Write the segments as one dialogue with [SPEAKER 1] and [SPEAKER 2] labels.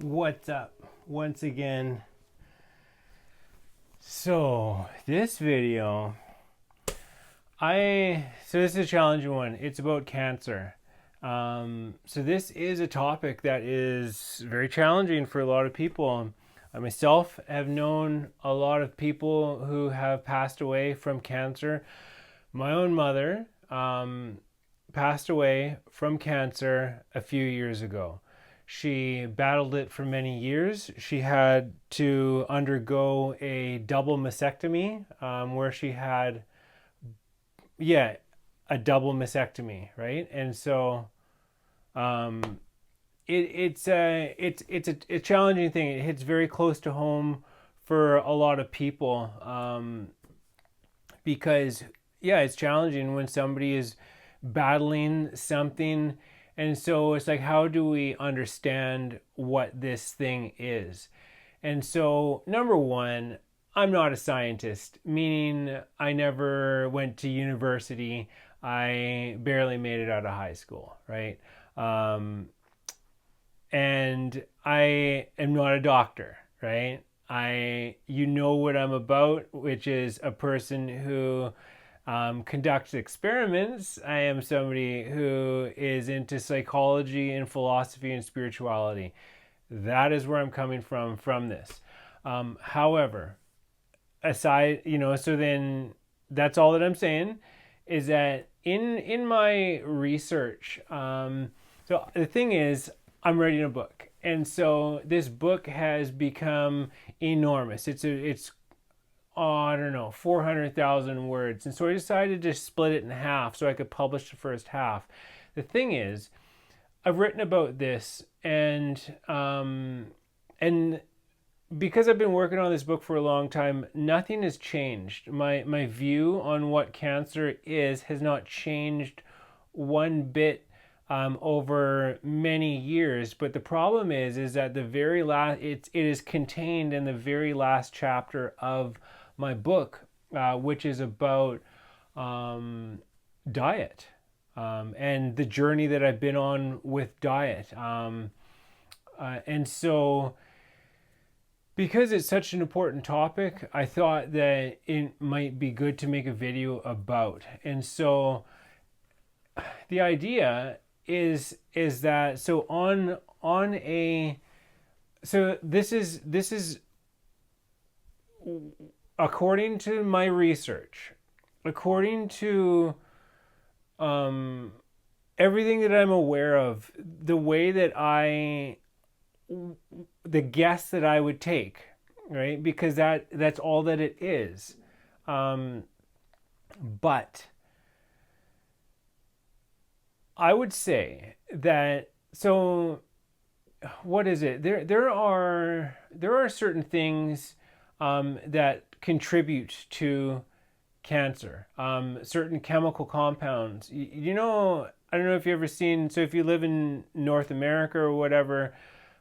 [SPEAKER 1] What's up? Once again. So this video, this is a challenging one. It's about cancer. So this is a topic that is very challenging for a lot of people. I myself have known a lot of people who have passed away from cancer. My own mother passed away from cancer a few years ago. She battled it for many years. She had to undergo a double mastectomy, where she had, a double mastectomy, right? And so, it's a challenging thing. It hits very close to home for a lot of people, because it's challenging when somebody is battling something. And so it's like, how do we understand what this thing is? And so, number one, I'm not a scientist, meaning I never went to university. I barely made it out of high school, right? And I am not a doctor, right? You know what I'm about, which is a person who conducts experiments. I am somebody who is into psychology and philosophy and spirituality. That is where I'm coming from this. However, aside, so then that's all that I'm saying is that in my research, so the thing is, I'm writing a book, and so this book has become enormous. It's I don't know, 400,000 words. And so I decided to split it in half so I could publish the first half. The thing is, I've written about this, and because I've been working on this book for a long time, nothing has changed. My view on what cancer is has not changed one bit over many years. But the problem is that the very last it is contained in the very last chapter of my book, which is about diet, and the journey that I've been on with diet. And so, because it's such an important topic, I thought that it might be good to make a video about. And so, the idea is that this is according to my research, according to everything that I'm aware of, the guess that I would take, right? Because that's all that it is. But I would say that, so what is it? There are certain things that contribute to cancer. Certain chemical compounds. I don't know if you've ever seen. So if you live in North America or whatever,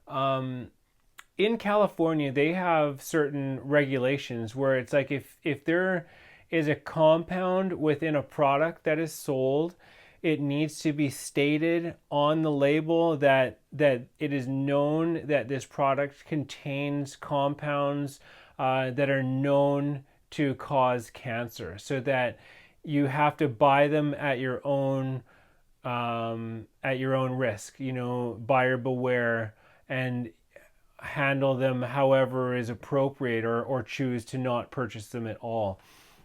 [SPEAKER 1] in California they have certain regulations where it's like, if there is a compound within a product that is sold, it needs to be stated on the label that it is known that this product contains compounds that are known to cause cancer, so that you have to buy them at your own risk. Buyer beware, and handle them however is appropriate, or choose to not purchase them at all.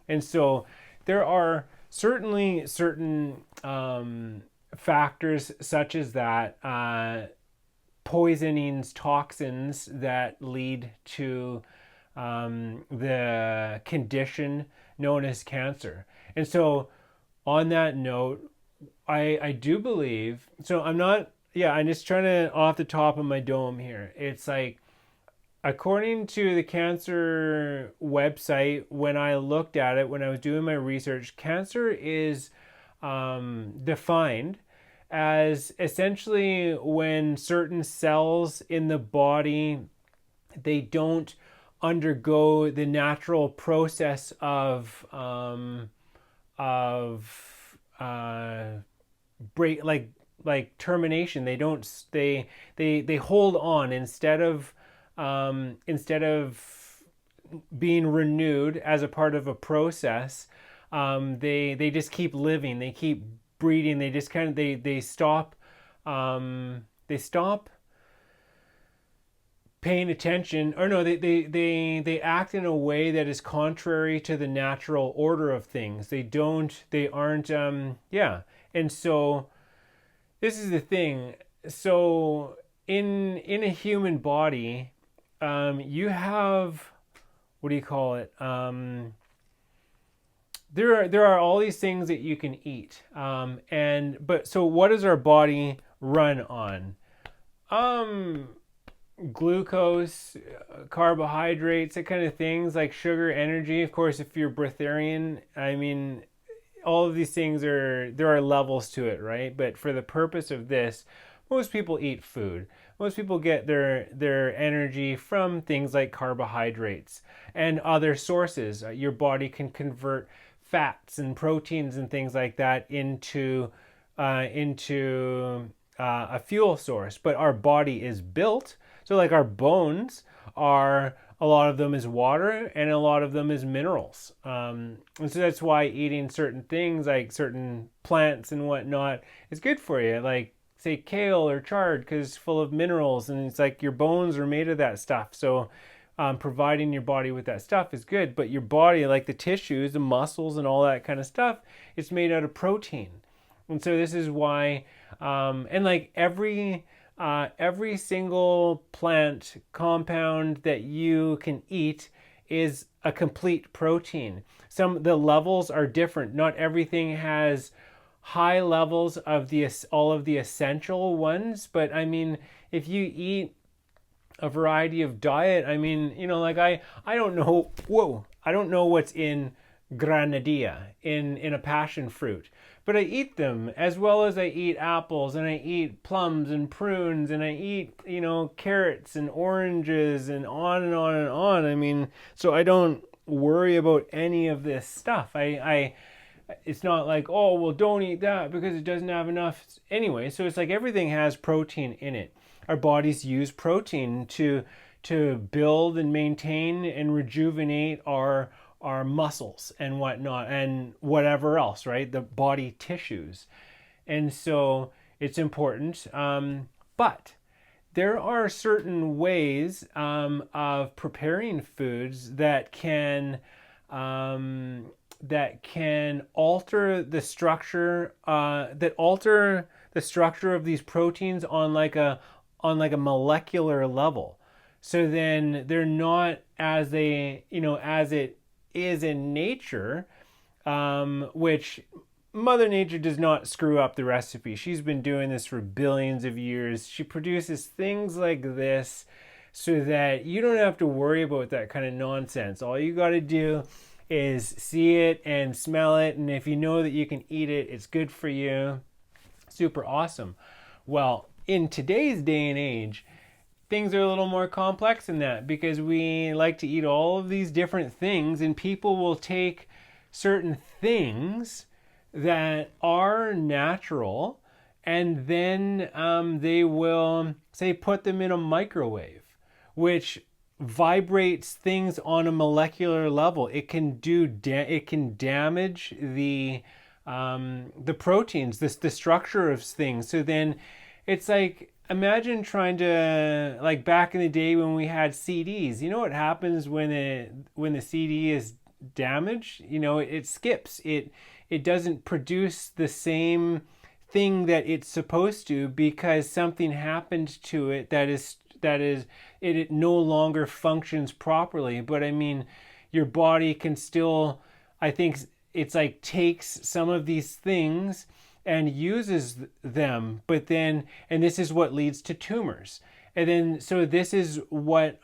[SPEAKER 1] And so there are certainly certain factors such as that, poisonings, toxins that lead to the condition known as cancer. And so, on that note, I do believe, so I'm just trying to, off the top of my dome here, it's like, according to the cancer website, when I looked at it, when I was doing my research, cancer is defined as essentially when certain cells in the body, they don't undergo the natural process of like termination. They don't they hold on instead of being renewed as a part of a process. They just keep living. They keep breeding. They just kind of they stop paying attention, or no, they act in a way that is contrary to the natural order of things. They aren't yeah. And so this is the thing. So in a human body, you have, what do you call it, there are all these things that you can eat, but so what does our body run on? Glucose, carbohydrates, that kind of things, like sugar, energy. Of course, if you're breatharian, I mean, all of these things there are levels to it, right? But for the purpose of this, most people eat food. Most people get their energy from things like carbohydrates and other sources. Your body can convert fats and proteins and things like that into a fuel source. But our body is built, so like our bones are, a lot of them is water and a lot of them is minerals. And so that's why eating certain things like certain plants and whatnot is good for you. Like say kale or chard, because it's full of minerals, and it's like your bones are made of that stuff. So providing your body with that stuff is good. But your body, like the tissues, the muscles and all that kind of stuff, it's made out of protein. And so this is why, and like every single plant compound that you can eat is a complete protein. The levels are different. Not everything has high levels of all of the essential ones, but I mean, if you eat a variety of diet, I mean, like I don't know, I don't know what's in granadilla, in a passion fruit, but I eat them as well as I eat apples, and I eat plums and prunes, and I eat, carrots and oranges, and on and on and on. I mean, so I don't worry about any of this stuff. It's not like, oh, well, don't eat that because it doesn't have enough anyway. So it's like everything has protein in it. Our bodies use protein to build and maintain and rejuvenate our muscles and whatnot and whatever else, right? The body tissues. And so it's important. But there are certain ways of preparing foods that can alter the structure of these proteins on like a molecular level. So then they're not as it is in nature, which Mother Nature does not screw up the recipe. She's been doing this for billions of years. She produces things like this so that you don't have to worry about that kind of nonsense. All you got to do is see it and smell it, and if you know that you can eat it, it's good for you. Super awesome. Well, in today's day and age, things are a little more complex than that, because we like to eat all of these different things, and people will take certain things that are natural and then they will say put them in a microwave, which vibrates things on a molecular level. It can damage the proteins, the structure of things. So then it's like, imagine trying to, like back in the day when we had CDs. You know what happens when the CD is damaged? It skips. It doesn't produce the same thing that it's supposed to, because something happened to it that it no longer functions properly. But I mean, your body can still, I think it's like, takes some of these things and uses them, but then, and this is what leads to tumors. And then, so this is what,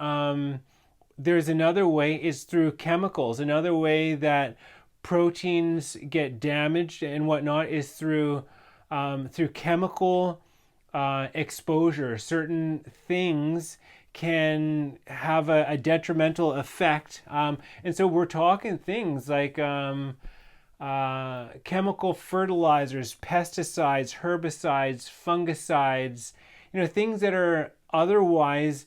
[SPEAKER 1] there's another way, is through chemicals. Another way that proteins get damaged and whatnot is through chemical exposure. Certain things can have a detrimental effect. And so we're talking things like, chemical fertilizers, pesticides, herbicides, fungicides, things that are otherwise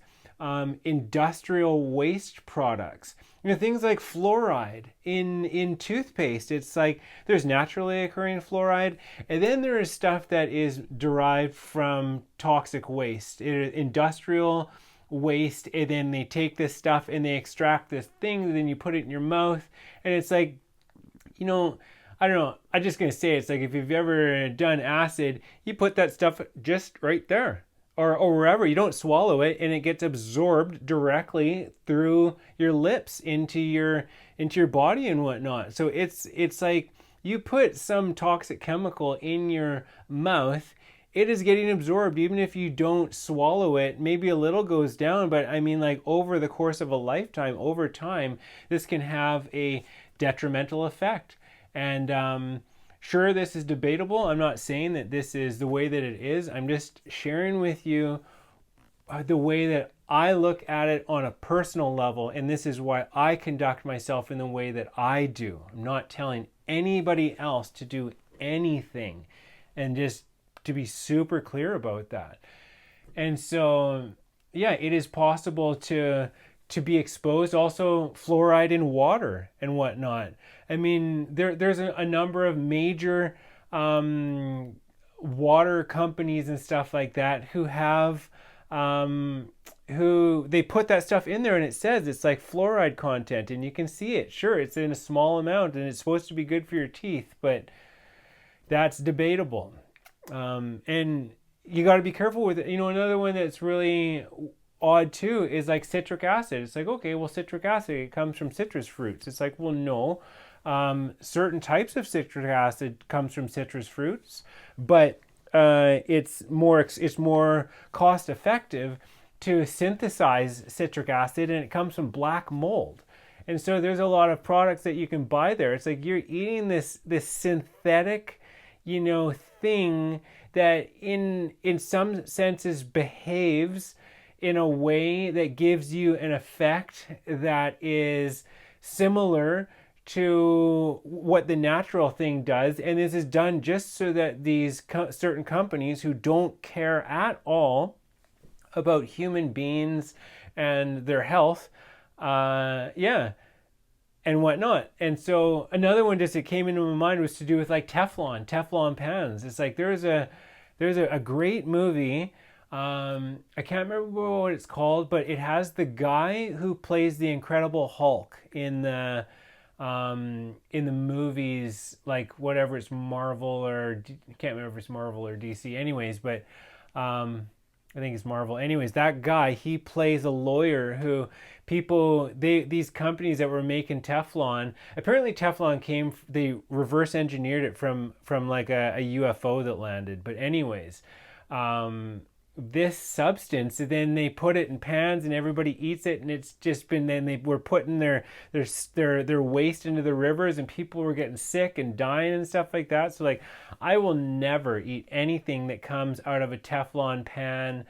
[SPEAKER 1] industrial waste products. Things like fluoride in toothpaste. It's like there's naturally occurring fluoride, and then there is stuff that is derived from toxic waste, industrial waste, and then they take this stuff and they extract this thing, and then you put it in your mouth, and it's like, I don't know. I'm just going to say it's like if you've ever done acid, you put that stuff just right there or wherever. You don't swallow it, and it gets absorbed directly through your lips into your body and whatnot. So it's like you put some toxic chemical in your mouth, it is getting absorbed even if you don't swallow it. Maybe a little goes down, but I mean, like, over the course of a lifetime, over time, this can have a detrimental effect. And sure, this is debatable. I'm not saying that this is the way that it is. I'm just sharing with you the way that I look at it on a personal level, and this is why I conduct myself in the way that I do. I'm not telling anybody else to do anything, and just to be super clear about that. And so, yeah, it is possible to be exposed. Also, fluoride in water and whatnot. I mean, there's a number of major water companies and stuff like that who have who they put that stuff in there, and it says it's like fluoride content, and you can see it. Sure, it's in a small amount, and it's supposed to be good for your teeth, but that's debatable. And you got to be careful with it. Another one that's really odd too is like citric acid. It's like, okay, well, citric acid, it comes from citrus fruits. It's like, well, no. Certain types of citric acid comes from citrus fruits, but it's more cost effective to synthesize citric acid, and it comes from black mold. And so there's a lot of products that you can buy there. It's like you're eating this synthetic, thing that in some senses behaves in a way that gives you an effect that is similar to what the natural thing does. And this is done just so that these certain companies who don't care at all about human beings and their health, and whatnot. And so another one just that came into my mind was to do with like Teflon pans. It's like there's a great movie. I can't remember what it's called, but it has the guy who plays the Incredible Hulk in the movies, like whatever, it's Marvel or I can't remember if it's Marvel or DC. Anyways, but I think it's Marvel. Anyways, that guy, he plays a lawyer who these companies that were making Teflon, apparently Teflon they reverse engineered it from like a UFO that landed. But anyways, this substance, then they put it in pans and everybody eats it, and it's just been, then they were putting their waste into the rivers, and people were getting sick and dying and stuff like that. So like, I will never eat anything that comes out of a Teflon pan,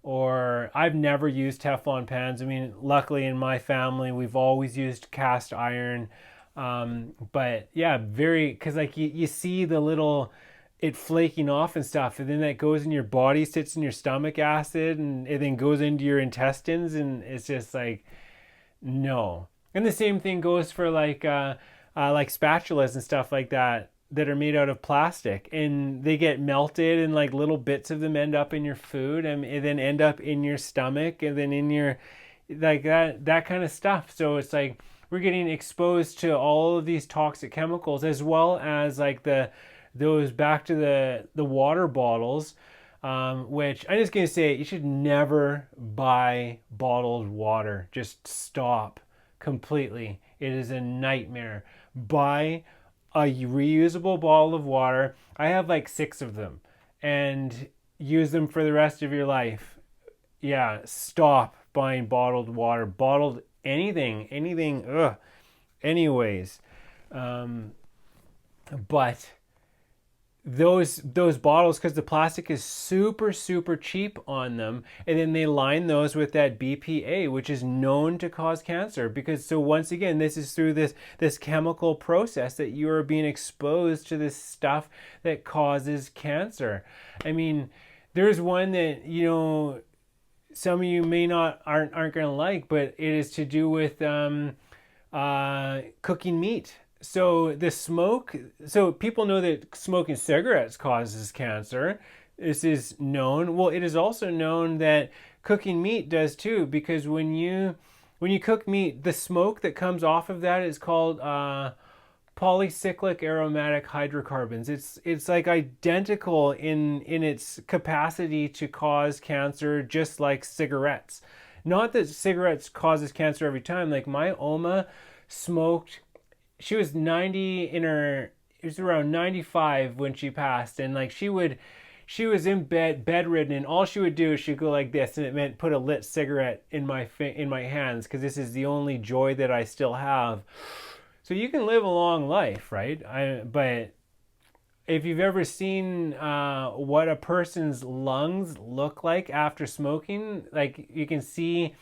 [SPEAKER 1] or I've never used Teflon pans. I mean, luckily in my family we've always used cast iron, but yeah, because like you see the little it flaking off and stuff, and then that goes in your body, sits in your stomach acid, and it then goes into your intestines, and it's just like, no. And the same thing goes for like spatulas and stuff like that are made out of plastic, and they get melted, and like little bits of them end up in your food, and then end up in your stomach, and then in your, like that kind of stuff. So it's like we're getting exposed to all of these toxic chemicals, as well as like those back to the water bottles, which I'm just going to say, you should never buy bottled water. Just stop completely. It is a nightmare. Buy a reusable bottle of water. I have like 6 of them, and use them for the rest of your life. Yeah, stop buying bottled water. Bottled anything. Ugh. Anyways, but those bottles, because the plastic is super super cheap on them, and then they line those with that BPA, which is known to cause cancer. Because, so once again, this is through this chemical process that you are being exposed to this stuff that causes cancer. I mean, there's one that, some of you may not aren't going to like, but it is to do with cooking meat. So the smoke, so people know that smoking cigarettes causes cancer. This is known. Well, it is also known that cooking meat does too, because when you cook meat, the smoke that comes off of that is called polycyclic aromatic hydrocarbons. It's like identical in its capacity to cause cancer, just like cigarettes. Not that cigarettes causes cancer every time. Like my Oma smoked, she was 90 it was around 95 when she passed, and like she was in bedridden, and all she would do is she'd go like this, and it meant put a lit cigarette in my hands, because this is the only joy that I still have. So you can live a long life, right? But if you've ever seen what a person's lungs look like after smoking, like you can see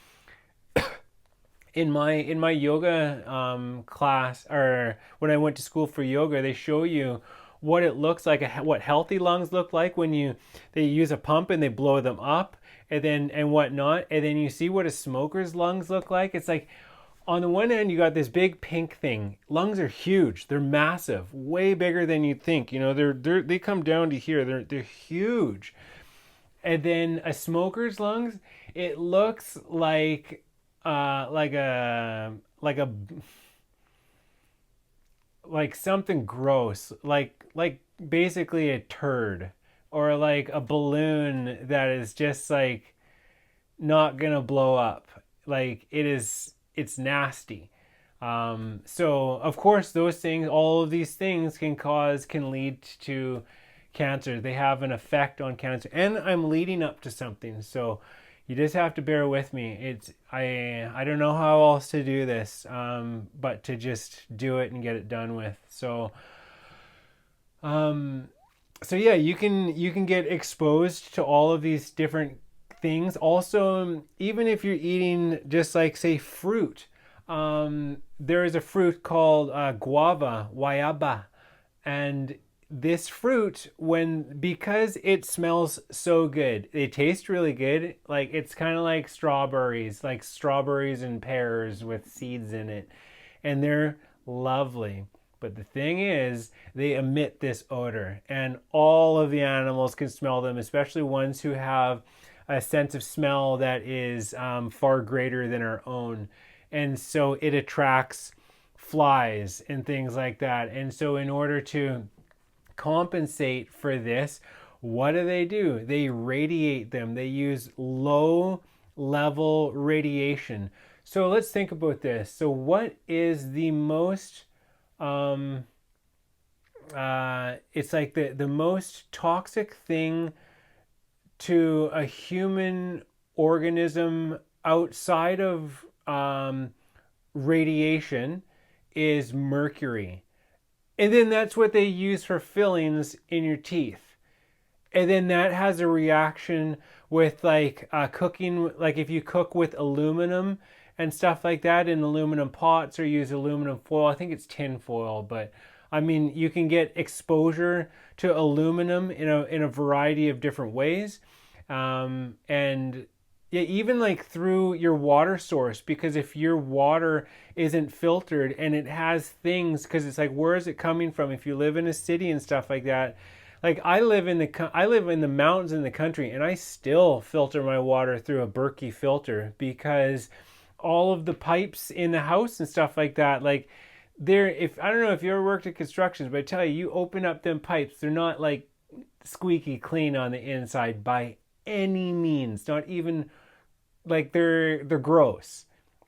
[SPEAKER 1] in my yoga class, or when I went to school for yoga, they show you what it looks like, what healthy lungs look like when they use a pump and they blow them up, and whatnot, and then you see what a smoker's lungs look like. It's like, on the one hand, you got this big pink thing. Lungs are huge. They're massive, way bigger than you'd think. They come down to here. They're huge. And then a smoker's lungs, it looks like a like something gross, like basically a turd, or like a balloon that is just like not gonna blow up. Like it's nasty. So of course those things, all of these things can lead to cancer. They have an effect on cancer. And I'm leading up to something, so you just have to bear with me. I don't know how else to do this, but to just do it and get it done with. So yeah, you can get exposed to all of these different things. Also, even if you're eating just like, say, fruit, there is a fruit called guayaba, and this fruit, because it smells so good, it tastes really good. Like it's kind of like strawberries and pears with seeds in it, and they're lovely. But the thing is, they emit this odor, and all of the animals can smell them, especially ones who have a sense of smell that is far greater than our own. And so it attracts flies and things like that. And so in order to compensate for this, what do? They radiate them. They use low level radiation. So let's think about this. So what is the most it's like the most toxic thing to a human organism outside of radiation is mercury. And then that's what they use for fillings in your teeth. And then that has a reaction with like cooking, like if you cook with aluminum and stuff like that in aluminum pots, or use aluminum foil. I think it's tin foil, but I mean, you can get exposure to aluminum in a variety of different ways. And yeah, even like through your water source, because if your water isn't filtered and it has things, because it's like, where is it coming from? If you live in a city and stuff like that, like I live in the mountains in the country, and I still filter my water through a Berkey filter, because all of the pipes in the house and stuff like that, like if I don't know if you ever worked at constructions, but I tell you, you open up them pipes, they're not like squeaky clean on the inside by any means, not even like they're gross,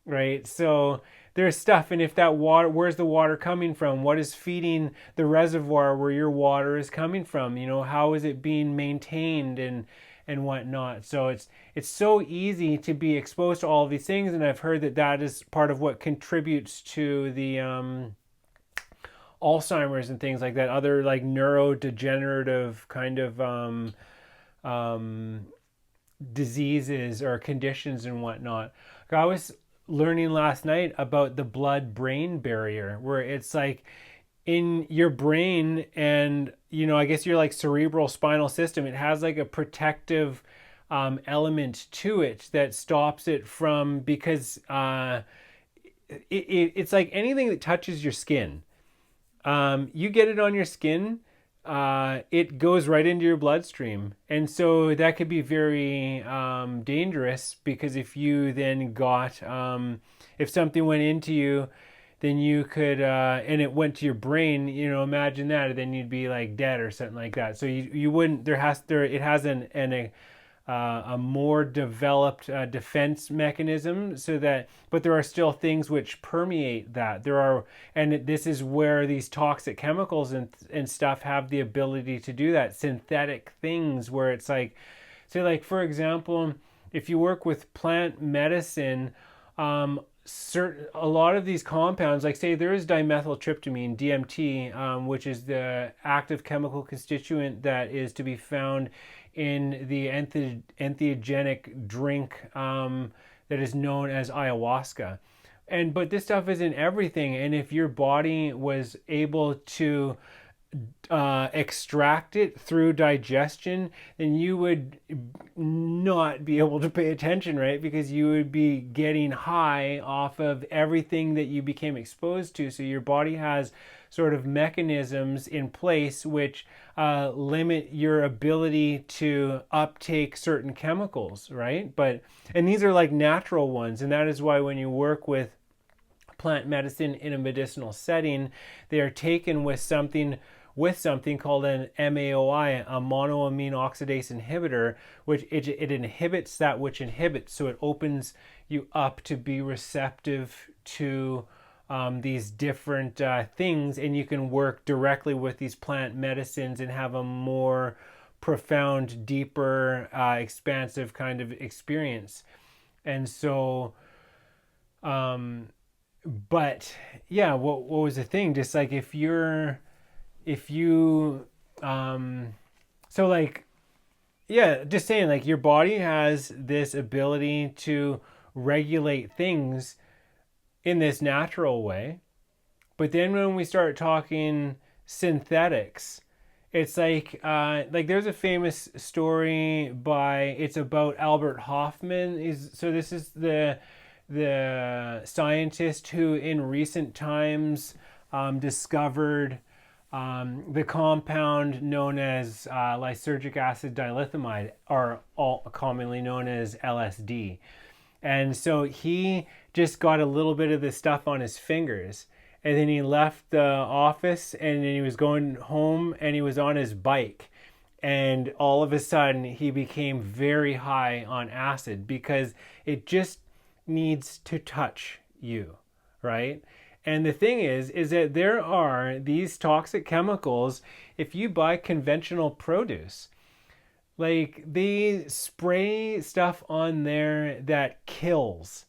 [SPEAKER 1] right? So there's stuff, and if that water, where's the water coming from? What is feeding the reservoir where your water is coming from? How is it being maintained and whatnot? So it's so easy to be exposed to all of these things, and I've heard that is part of what contributes to the Alzheimer's and things like that, other like neurodegenerative kind of diseases or conditions and whatnot. I was learning last night about the blood-brain barrier, where it's like in your brain, and I guess your like cerebral spinal system, it has like a protective element to it that stops it from, because it's like anything that touches your skin. You get it on your skin, it goes right into your bloodstream. And so that could be very dangerous, because if you then got, if something went into you, then you could, and it went to your brain, imagine that, then you'd be like dead or something like that. So you wouldn't, it has a more developed defense mechanism, so that, but there are still things which permeate that. And this is where these toxic chemicals and stuff have the ability to do that. Synthetic things, where it's like, say, like, for example, if you work with plant medicine, a lot of these compounds, like say there is dimethyltryptamine, DMT, which is the active chemical constituent that is to be found in the entheogenic drink that is known as ayahuasca. But this stuff is in everything, and if your body was able to extract it through digestion, then you would not be able to pay attention, right? Because you would be getting high off of everything that you became exposed to. So your body has sort of mechanisms in place which limit your ability to uptake certain chemicals, right? And these are like natural ones, and that is why when you work with plant medicine in a medicinal setting, they are taken with something called an MAOI, a monoamine oxidase inhibitor, which it inhibits that which inhibits. So it opens you up to be receptive to these different things, and you can work directly with these plant medicines and have a more profound, deeper, expansive kind of experience. And so, but yeah, what was the thing? Just like if you so like, yeah, just saying, like, your body has this ability to regulate things in this natural way, but then when we start talking synthetics, it's like there's a famous story it's about Albert Hoffman. This is the scientist who in recent times discovered the compound known as lysergic acid dilithiumide, or all commonly known as LSD. And so he just got a little bit of this stuff on his fingers, and then he left the office, and then he was going home, and he was on his bike, and all of a sudden he became very high on acid, because it just needs to touch you, right? And the thing is that there are these toxic chemicals. If you buy conventional produce, like, they spray stuff on there that kills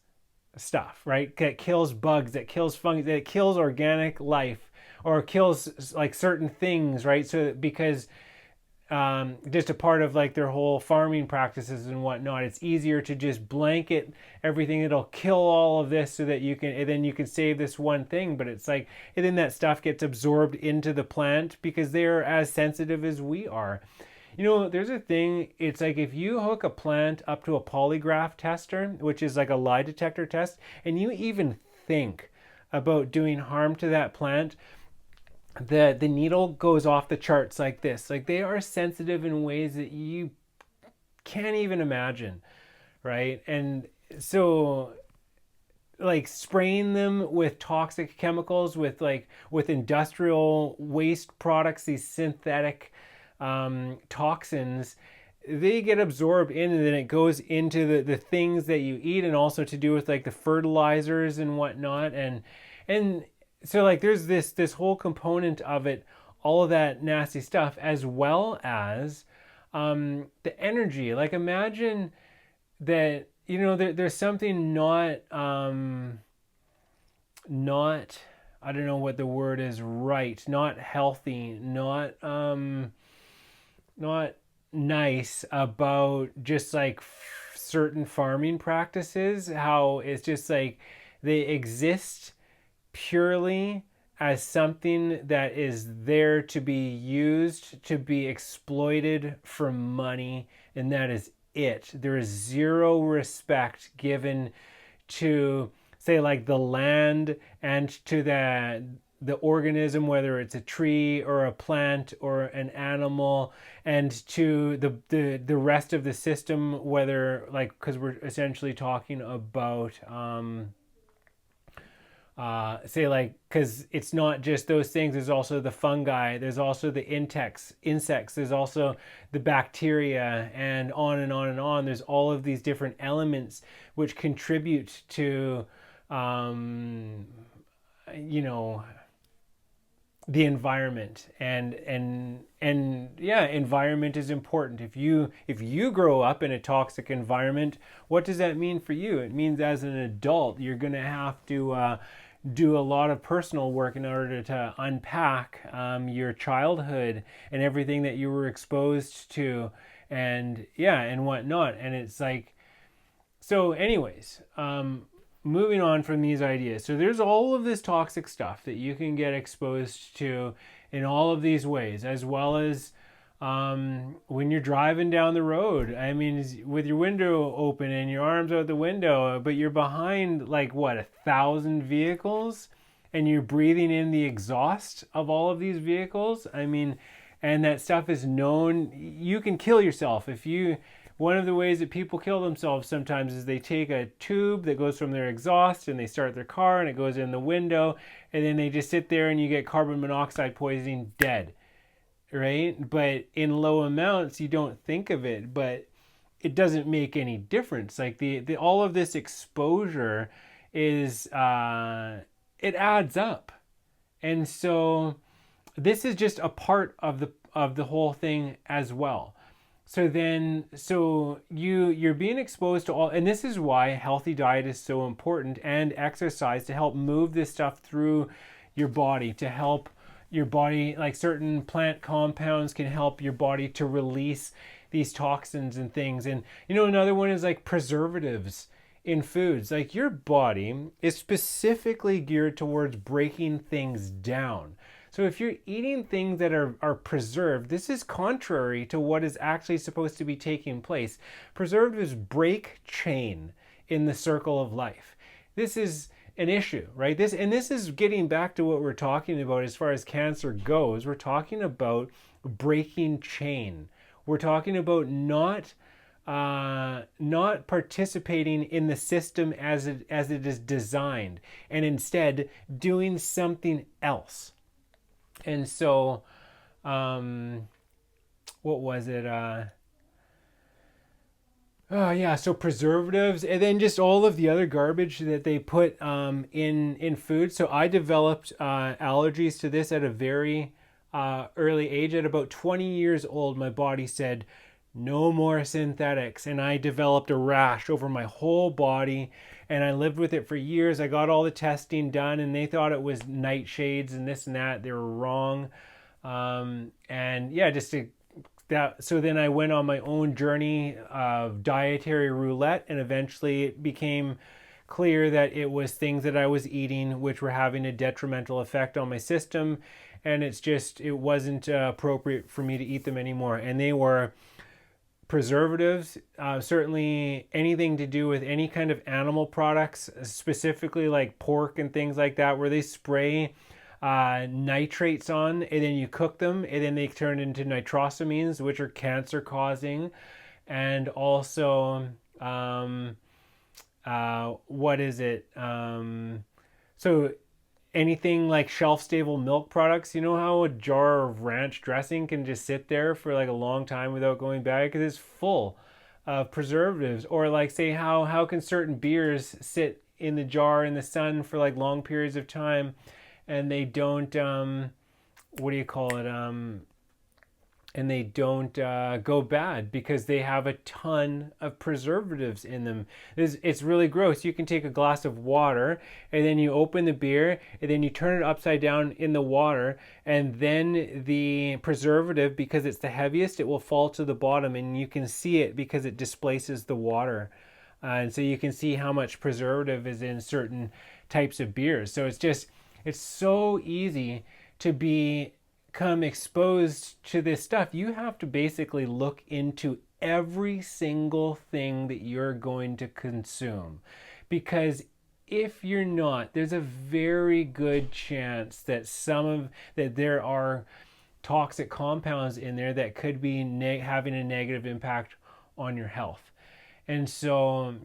[SPEAKER 1] stuff, right? That kills bugs, that kills fungus, that kills organic life, or kills like certain things, right? So because just a part of like their whole farming practices and whatnot, it's easier to just blanket everything. It'll kill all of this so that then you can save this one thing. But it's like, and then that stuff gets absorbed into the plant, because they're as sensitive as we are. There's a thing, it's like if you hook a plant up to a polygraph tester, which is like a lie detector test, and you even think about doing harm to that plant, the needle goes off the charts like this. Like, they are sensitive in ways that you can't even imagine, right? And so, like, spraying them with toxic chemicals, with industrial waste products, these synthetic toxins, they get absorbed in, and then it goes into the things that you eat, and also to do with like the fertilizers and whatnot. And so, like, there's this whole component of it, all of that nasty stuff, as well as the energy. Like, imagine that, there's something not I don't know what the word is, right, not healthy, not nice about just like certain farming practices, how it's just like they exist purely as something that is there to be used, to be exploited for money, and that is it. There is zero respect given to, say, like the land and to the organism, whether it's a tree or a plant or an animal, and to the rest of the system, whether, like, because we're essentially talking about say, like, because it's not just those things, there's also the fungi, there's also the insects, there's also the bacteria, and on and on and on. There's all of these different elements which contribute to you know, the environment. And yeah, environment is important. If you grow up in a toxic environment, what does that mean for you? It means as an adult you're going to have to do a lot of personal work in order to unpack your childhood and everything that you were exposed to, and yeah, and whatnot. And it's like, so anyways, moving on from these ideas. So there's all of this toxic stuff that you can get exposed to in all of these ways, as well as when you're driving down the road. I mean, with your window open and your arms out the window, but you're behind like what, 1,000 vehicles, and you're breathing in the exhaust of all of these vehicles. I mean, and that stuff is known. You can kill yourself if you. One of the ways that people kill themselves sometimes is they take a tube that goes from their exhaust and they start their car and it goes in the window, and then they just sit there and you get carbon monoxide poisoning, dead, right? But in low amounts, you don't think of it, but it doesn't make any difference. Like the all of this exposure is it adds up. And so this is just a part of the whole thing as well. So you're being exposed to all, and this is why healthy diet is so important, and exercise, to help move this stuff through your body, to help your body, like certain plant compounds can help your body to release these toxins and things. And another one is like preservatives in foods. Like your body is specifically geared towards breaking things down. So if you're eating things that are preserved, this is contrary to what is actually supposed to be taking place. Preservatives break chain in the circle of life. This is an issue, right? This is getting back to what we're talking about as far as cancer goes. We're talking about breaking chain. We're talking about not participating in the system as it is designed, and instead doing something else. And so, what was it? Oh yeah, so preservatives, and then just all of the other garbage that they put in food. So I developed allergies to this at a very early age. At about 20 years old, my body said, no more synthetics, and I developed a rash over my whole body, and I lived with it for years. I got all the testing done, and they thought it was nightshades and this and that. They were wrong. And yeah, so then I went on my own journey of dietary roulette, and eventually it became clear that it was things that I was eating which were having a detrimental effect on my system, and it wasn't appropriate for me to eat them anymore. And they were preservatives, certainly anything to do with any kind of animal products, specifically like pork and things like that, where they spray nitrates on, and then you cook them, and then they turn into nitrosamines, which are cancer causing. And also what is it, so anything like shelf-stable milk products. You know how a jar of ranch dressing can just sit there for like a long time without going bad because it's full of preservatives? Or like, say, how can certain beers sit in the jar in the sun for like long periods of time, and they don't what do you call it, and they don't go bad because they have a ton of preservatives in them. It's really gross. You can take a glass of water and then you open the beer and then you turn it upside down in the water, and then the preservative, because it's the heaviest, it will fall to the bottom, and you can see it because it displaces the water. And so you can see how much preservative is in certain types of beers. So it's so easy to become exposed to this stuff. You have to basically look into every single thing that you're going to consume, because if you're not, there's a very good chance that there are toxic compounds in there that could be having a negative impact on your health. And so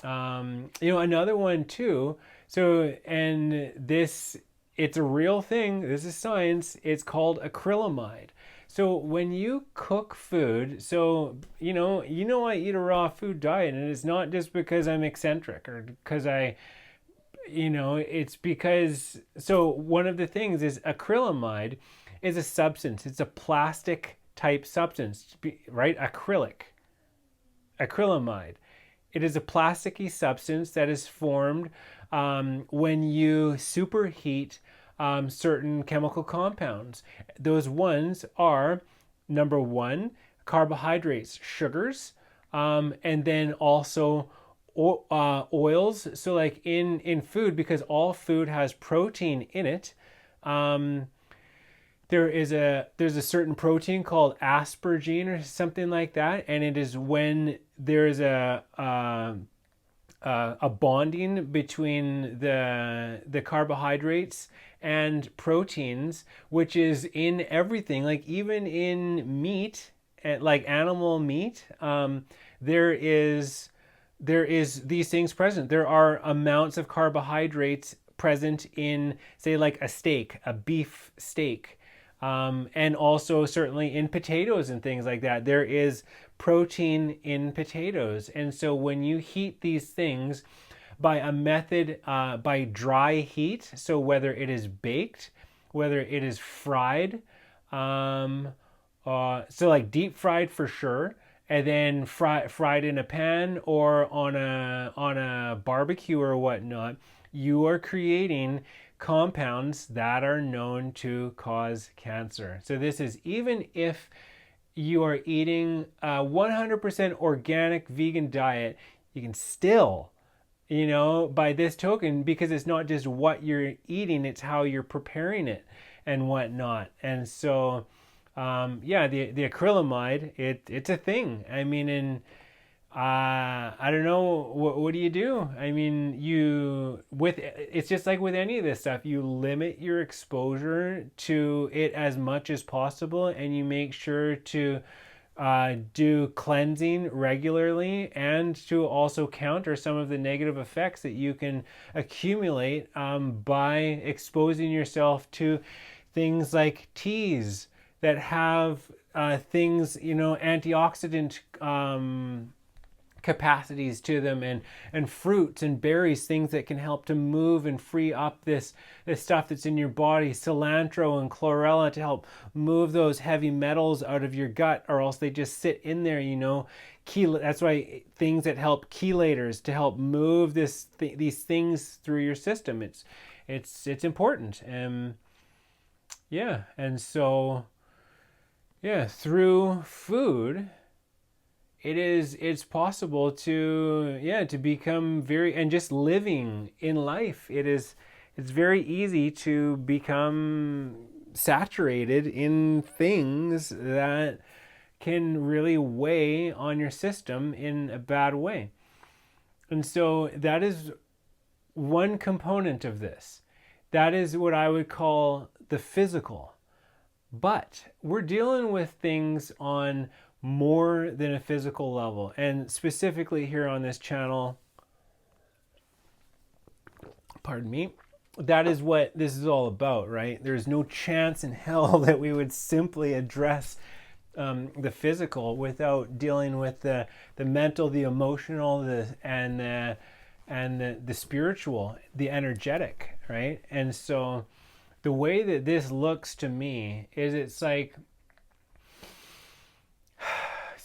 [SPEAKER 1] another one too, and this, it's a real thing, this is science, it's called acrylamide. So when you cook food, so I eat a raw food diet, and it's not just because I'm eccentric or because it's because, so one of the things is acrylamide is a substance. It's a plastic type substance, right? Acrylamide. It is a plasticky substance that is formed when you superheat certain chemical compounds. Those ones are, number one, carbohydrates, sugars, and then also oils. So like in food, because all food has protein in it, there's a certain protein called asparagine or something like that, and it is when there's a bonding between the carbohydrates and proteins, which is in everything, like even in meat, like animal meat, there is these things present. There are amounts of carbohydrates present in, say, like a steak, a beef steak, and also certainly in potatoes and things like that. There is protein in potatoes. And so when you heat these things by a method, by dry heat, so whether it is baked, whether it is fried, so like deep fried for sure, and then fried in a pan or on a barbecue or whatnot, you are creating compounds that are known to cause cancer. So this is even if you are eating a 100% organic vegan diet, you can still, by this token, because it's not just what you're eating, it's how you're preparing it and whatnot. And so, the acrylamide, it's a thing. I mean, and I don't know, what do you do? I mean, it's just like with any of this stuff, you limit your exposure to it as much as possible, and you make sure to do cleansing regularly, and to also counter some of the negative effects that you can accumulate by exposing yourself to things like teas that have things, antioxidant capacities to them, and fruits and berries, things that can help to move and free up this stuff that's in your body, cilantro and chlorella to help move those heavy metals out of your gut, or else they just sit in there, that's why things that help chelators to help move these things through your system, it's important. And so through food, it's possible to become and just living in life, it's very easy to become saturated in things that can really weigh on your system in a bad way. And so that is one component of this. That is what I would call the physical. But we're dealing with things on more than a physical level. And specifically here on this channel, pardon me, that is what this is all about, right? There's no chance in hell that we would simply address the physical without dealing with the mental, the emotional, and the spiritual, the energetic, right? And so the way that this looks to me is, it's like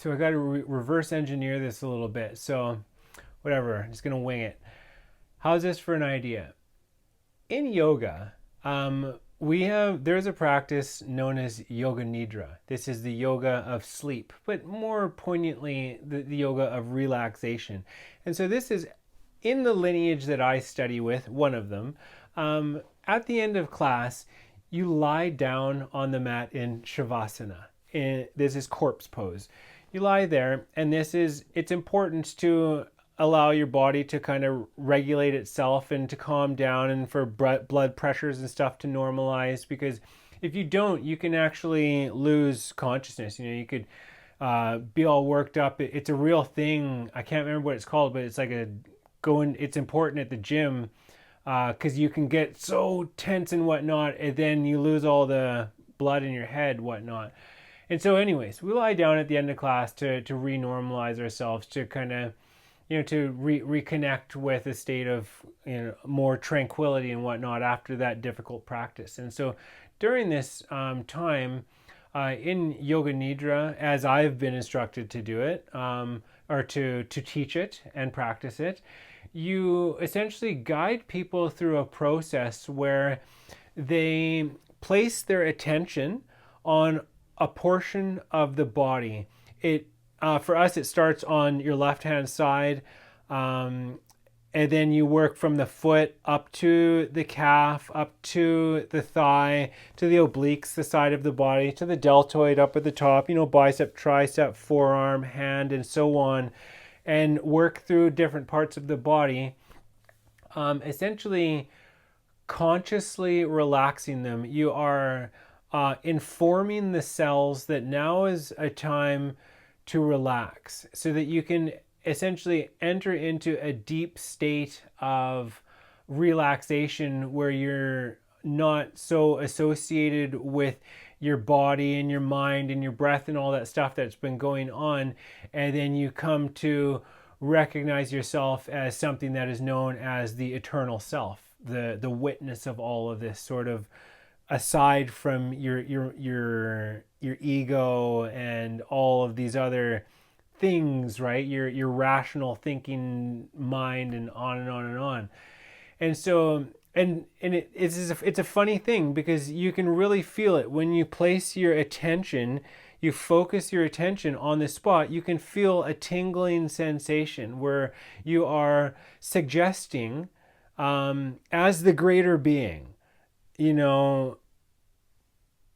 [SPEAKER 1] so I got to reverse engineer this a little bit. So whatever, I'm just going to wing it. How's this for an idea? In yoga, there's a practice known as yoga nidra. This is the yoga of sleep, but more poignantly, the yoga of relaxation. And so this is in the lineage that I study with, one of them. At the end of class, you lie down on the mat in shavasana. This is corpse pose. You lie there, and it's important to allow your body to kind of regulate itself and to calm down, and for blood pressures and stuff to normalize, because if you don't, you can actually lose consciousness. You could be all worked up. It's a real thing. I can't remember what it's called, but it's like it's important at the gym, because you can get so tense and whatnot, and then you lose all the blood in your head, whatnot. And so anyways, we lie down at the end of class to re-normalize ourselves, to kind of to reconnect with a state of more tranquility and whatnot after that difficult practice. And so during this time in yoga nidra, as I've been instructed to do it, or to teach it and practice it, you essentially guide people through a process where they place their attention on a portion of the body. For us, it starts on your left-hand side, and then you work from the foot up to the calf, up to the thigh, to the obliques, the side of the body, to the deltoid up at the top, bicep, tricep, forearm, hand, and so on, and work through different parts of the body, essentially consciously relaxing them. You are informing the cells that now is a time to relax, so that you can essentially enter into a deep state of relaxation where you're not so associated with your body and your mind and your breath and all that stuff that's been going on, and then you come to recognize yourself as something that is known as the eternal self, the witness of all of this, sort of aside from your ego and all of these other things, right? Your rational thinking mind, and on and on and on. And so it's a funny thing, because you can really feel it when you place your attention, you focus your attention on the spot. You can feel a tingling sensation where you are suggesting, as the greater being,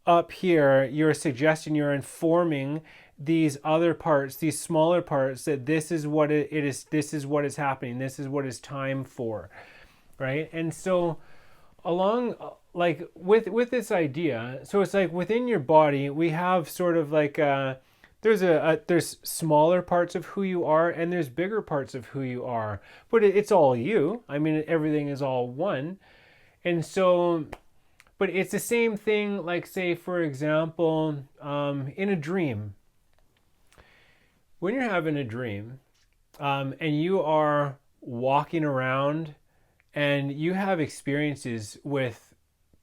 [SPEAKER 1] up here, you're suggesting, you're informing these other parts, these smaller parts, that this is what it is, this is what is happening, this is what is time for, right? And so along, like with this idea, so it's like within your body, we have sort of like there's smaller parts of who you are, and there's bigger parts of who you are, but it's all you. I mean, everything is all one. And so, but it's the same thing, like, say, for example, in a dream. When you're having a dream, and you are walking around, and you have experiences with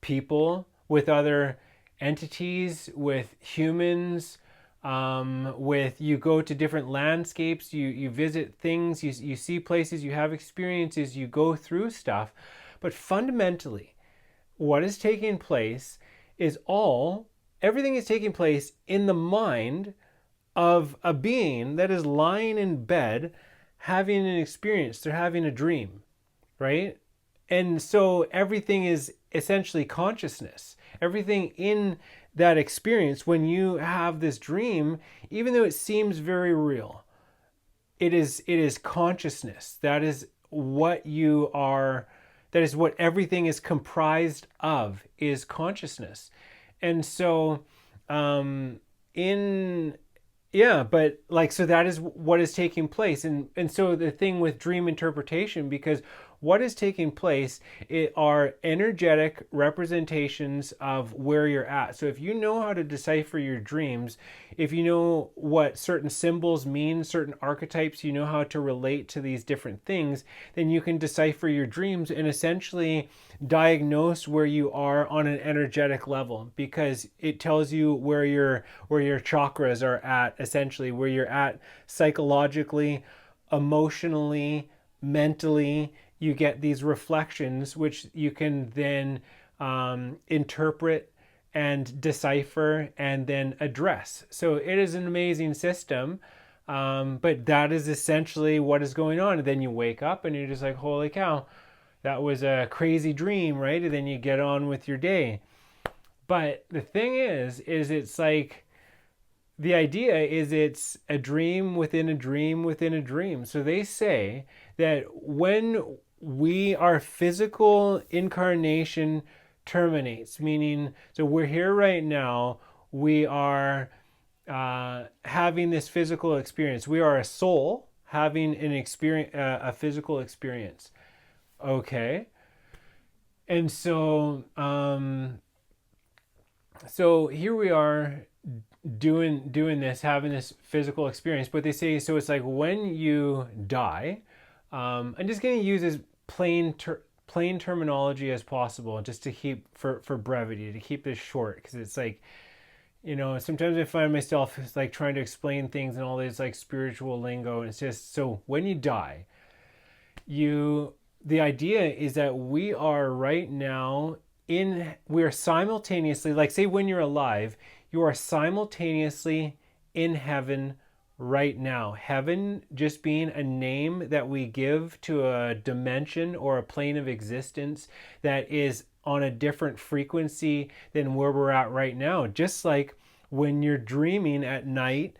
[SPEAKER 1] people, with other entities, with humans, you go to different landscapes, you visit things, you see places, you have experiences, you go through stuff. But fundamentally, what is taking place is everything is taking place in the mind of a being that is lying in bed having an experience. They're having a dream, right? And so everything is essentially consciousness. Everything in that experience, when you have this dream, even though it seems very real, it is consciousness. That is what you are. That is what everything is comprised of, is consciousness. And so, but like, so that is what is taking place. And so the thing with dream interpretation, because what is taking place are energetic representations of where you're at. So if you know how to decipher your dreams, if you know what certain symbols mean, certain archetypes, you know how to relate to these different things, then you can decipher your dreams and essentially diagnose where you are on an energetic level, because it tells you where your chakras are at, essentially where you're at psychologically, emotionally, mentally. You get these reflections which you can then interpret and decipher and then address. So it is an amazing system, but that is essentially what is going on. And then you wake up and you're just like, holy cow, that was a crazy dream, right? And then you get on with your day. But the thing is it's like, the idea is it's a dream within a dream within a dream. So they say that when our physical incarnation terminates, meaning, so we're here right now, we are having this physical experience. We are a soul having an experience, a physical experience. Okay. And so, so here we are doing this, having this physical experience. But they say, so it's like when you die, I'm just going to use as plain terminology as possible, just to keep for brevity, to keep this short, because it's like, you know, sometimes I find myself like trying to explain things and all this like spiritual lingo, and it's just, so when you die, the idea is that we are right now we are simultaneously, like say when you're alive, you are simultaneously in heaven right now. Heaven just being a name that we give to a dimension or a plane of existence that is on a different frequency than where we're at right now. Just like when you're dreaming at night,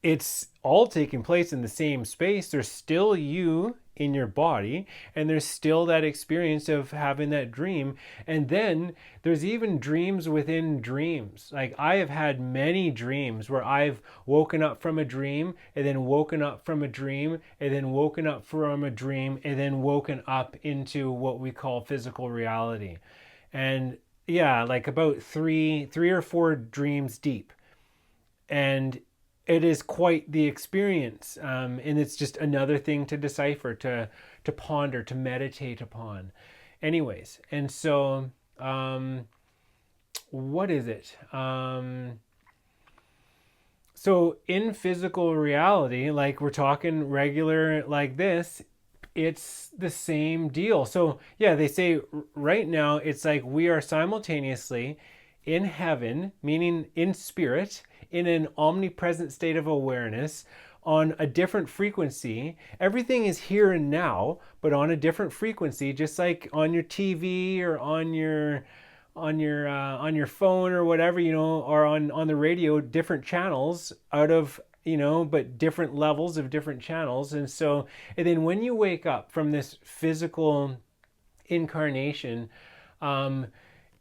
[SPEAKER 1] it's all taking place in the same space. There's still you in your body, and there's still that experience of having that dream. And then there's even dreams within dreams. Like I have had many dreams where I've woken up from a dream and then woken up from a dream and then woken up from a dream and then woken up into what we call physical reality. And yeah, like about three or four dreams deep. And it is quite the experience, and it's just another thing to decipher, to ponder, to meditate upon. Anyways, and so what is it? So in physical reality, like we're talking regular like this, it's the same deal. So yeah, they say right now it's like we are simultaneously in heaven, meaning in spirit, in an omnipresent state of awareness, on a different frequency. Everything is here and now, but on a different frequency, just like on your TV or on your phone or whatever, you know, or on the radio, different channels out of, you know, but different levels of different channels. And so, and then when you wake up from this physical incarnation,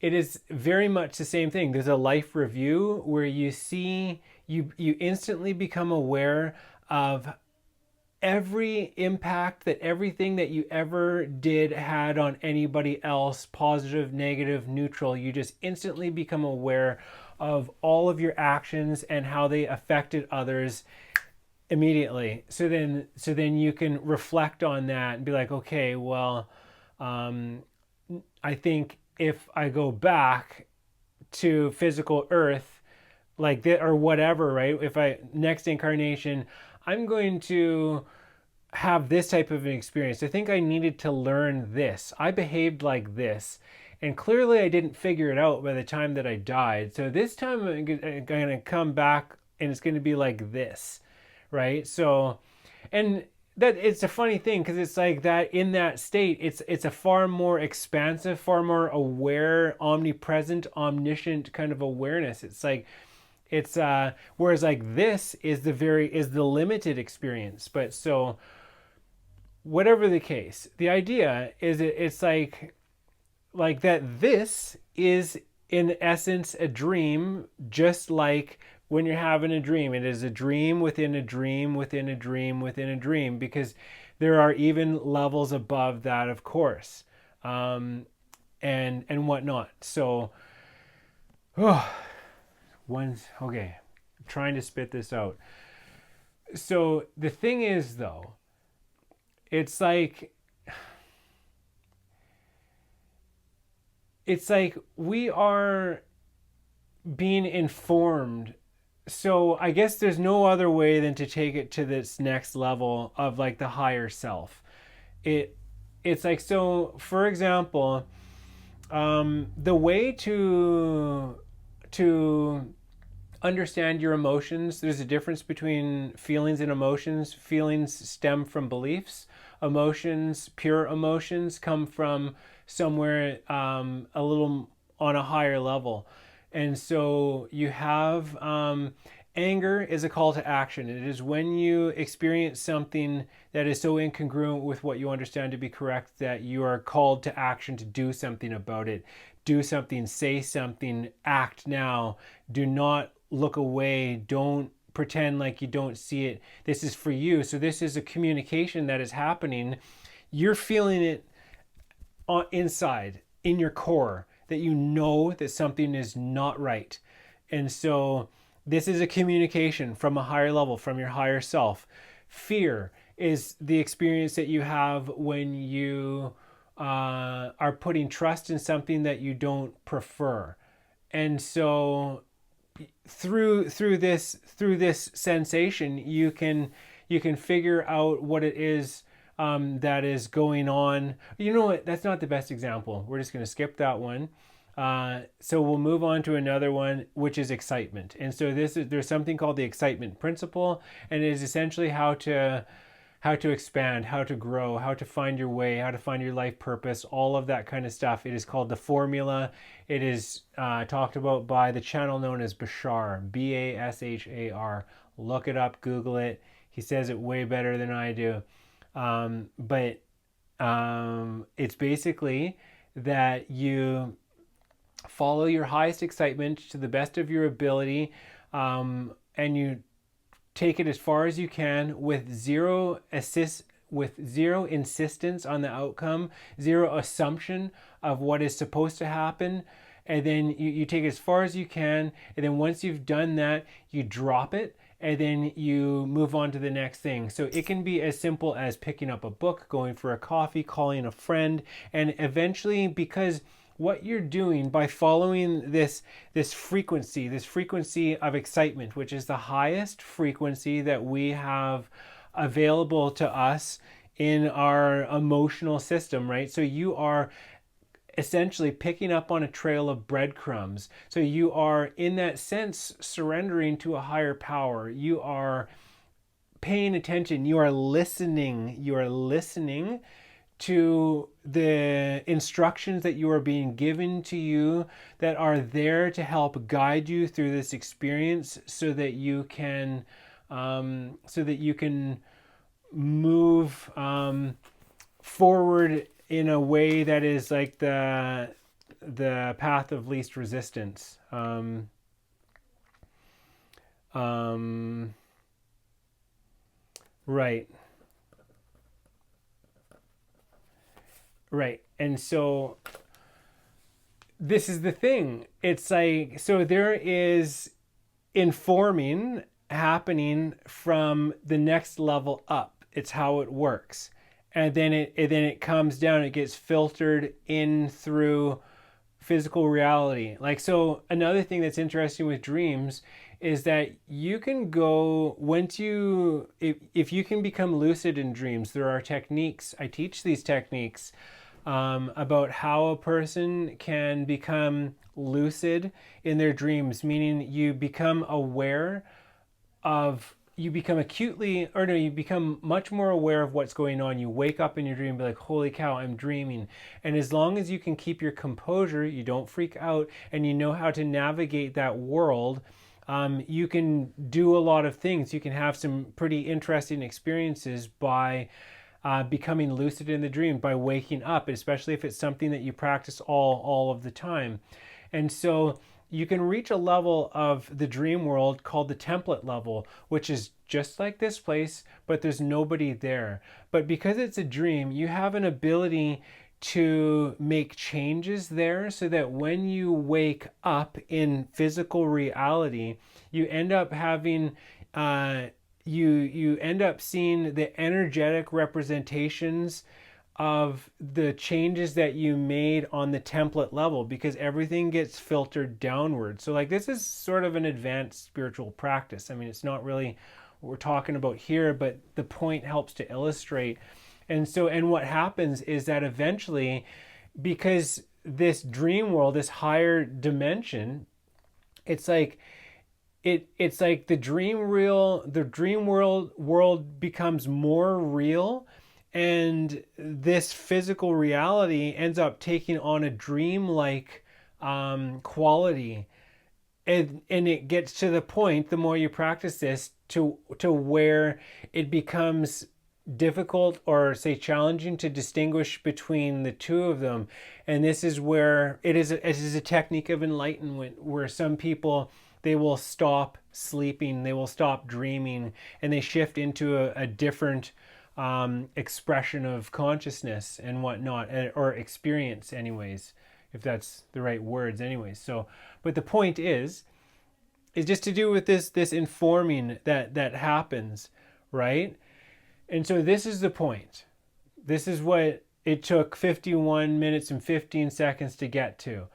[SPEAKER 1] it is very much the same thing. There's a life review where you see, you instantly become aware of every impact that everything that you ever did had on anybody else, positive, negative, neutral. You just instantly become aware of all of your actions and how they affected others immediately. So then you can reflect on that and be like, okay, well, I think if I go back to physical earth like that or whatever, right? If I next incarnation, I'm going to have this type of an experience. I think I needed to learn this. I behaved like this. And clearly I didn't figure it out by the time that I died. So this time I'm going to come back and it's going to be like this, right? So, and that it's a funny thing because it's like that in that state, it's a far more expansive, far more aware, omnipresent, omniscient kind of awareness. It's like, it's whereas like this is the limited experience. But so whatever the case, the idea is it's like that this is in essence a dream, just like when you're having a dream. It is a dream within a dream within a dream within a dream, because There are even levels above that, of course, and whatnot. So, oh, okay, I'm trying to spit this out. So the thing is, though, it's like we are being informed. So I guess there's no other way than to take it to this next level of like the higher self. It it's like, so for example, the way to understand your emotions, there's a difference between feelings and emotions. Feelings stem from beliefs. Emotions, pure emotions, come from somewhere a little on a higher level. And so you have anger is a call to action. It is when you experience something that is so incongruent with what you understand to be correct that you are called to action to do something about it. Do something, say something, act now. Do not look away. Don't pretend like you don't see it. This is for you. So this is a communication that is happening. You're feeling it inside, in your core, that you know that something is not right. And so this is a communication from a higher level, from your higher self. Fear is the experience that you have when you are putting trust in something that you don't prefer. And so through this sensation, you can figure out what it is that is going on. You know what? That's not the best example. We're just going to skip that one. So we'll move on to another one, which is excitement. And so there's something called the excitement principle, and it is essentially how to expand, how to grow, how to find your way, how to find your life purpose, all of that kind of stuff. It is called the formula. It is talked about by the channel known as Bashar, Bashar. Look it up, Google it. He says it way better than I do. But it's basically that you follow your highest excitement to the best of your ability, and you take it as far as you can with zero insistence on the outcome, zero assumption of what is supposed to happen. And then you take it as far as you can, and then once you've done that, you drop it, and then you move on to the next thing. So it can be as simple as picking up a book, going for a coffee, calling a friend, and eventually, because what you're doing by following this frequency of excitement, which is the highest frequency that we have available to us in our emotional system, right? So you are essentially picking up on a trail of breadcrumbs. So you are, in that sense, surrendering to a higher power. You are paying attention. You are listening. You are listening to the instructions that you are being given to you, that are there to help guide you through this experience, so that you can move forward in a way that is like the path of least resistance. Right. Right. And so this is the thing. It's like, so there is informing happening from the next level up. It's how it works. And then it comes down, it gets filtered in through physical reality. Like, so another thing that's interesting with dreams is that you can go, once you, if you can become lucid in dreams, there are techniques. I teach these techniques about how a person can become lucid in their dreams, meaning you become aware of, you become you become much more aware of what's going on. You wake up in your dream and be like, holy cow, I'm dreaming. And as long as you can keep your composure, you don't freak out, and you know how to navigate that world, you can do a lot of things. You can have some pretty interesting experiences by becoming lucid in the dream, by waking up, especially if it's something that you practice all of the time. And so you can reach a level of the dream world called the template level, which is just like this place, but there's nobody there. But because it's a dream, you have an ability to make changes there so that when you wake up in physical reality, you end up having you end up seeing the energetic representations of the changes that you made on the template level, because everything gets filtered downward. So like, this is sort of an advanced spiritual practice. I mean, it's not really what we're talking about here, but the point helps to illustrate. And what happens is that eventually, because this dream world, this higher dimension, it's like it's like the dream world becomes more real, and this physical reality ends up taking on a dream-like quality. And it gets to the point, the more you practice this, to where it becomes difficult, or say challenging, to distinguish between the two of them. And this is where it is a technique of enlightenment, where some people, they will stop sleeping, they will stop dreaming, and they shift into a different expression of consciousness and whatnot, or experience anyways, if that's the right words anyways. So, but the point is just to do with this informing that happens, right? And so this is the point. This is what it took 51 minutes and 15 seconds to get to.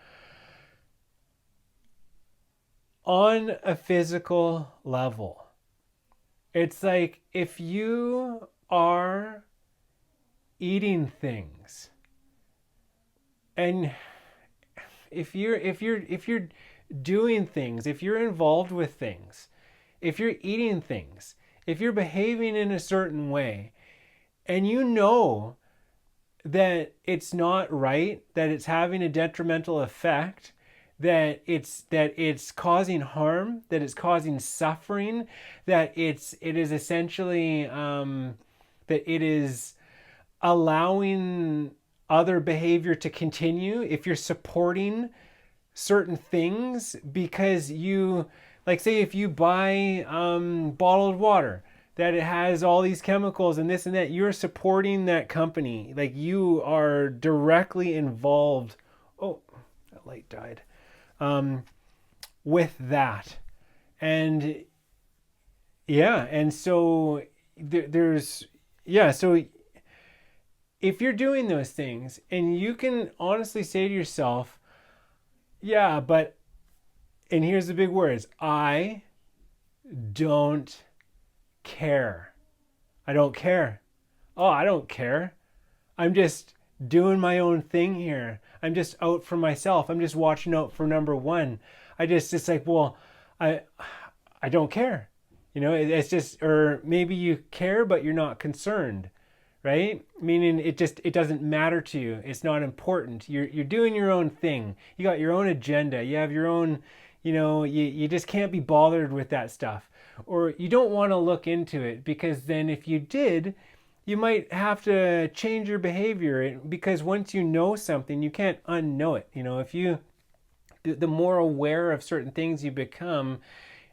[SPEAKER 1] On a physical level, it's like if you are eating things, and if you're doing things, if you're involved with things, if you're eating things, if you're behaving in a certain way, and you know that it's not right, that it's having a detrimental effect, that it's causing harm, that it's causing suffering, that it is essentially that it is allowing other behavior to continue, if you're supporting certain things because you, like, say if you buy bottled water, that it has all these chemicals and this and that, you're supporting that company. Like, you are directly involved. Oh, that light died. With that. And yeah, and so there's, yeah, so if you're doing those things, and you can honestly say to yourself, yeah, but, and here's the big words, I don't care. I don't care. Oh, I don't care. I'm just doing my own thing here. I'm just out for myself. I'm just watching out for number one. It's like, well, I don't care. You know, it's just, or maybe you care, but you're not concerned, right? Meaning it doesn't matter to you. It's not important. You're doing your own thing. You got your own agenda. You have your own, you know, you just can't be bothered with that stuff. Or you don't want to look into it, because then if you did, you might have to change your behavior, because once you know something, you can't unknow it. You know, if you, the more aware of certain things you become,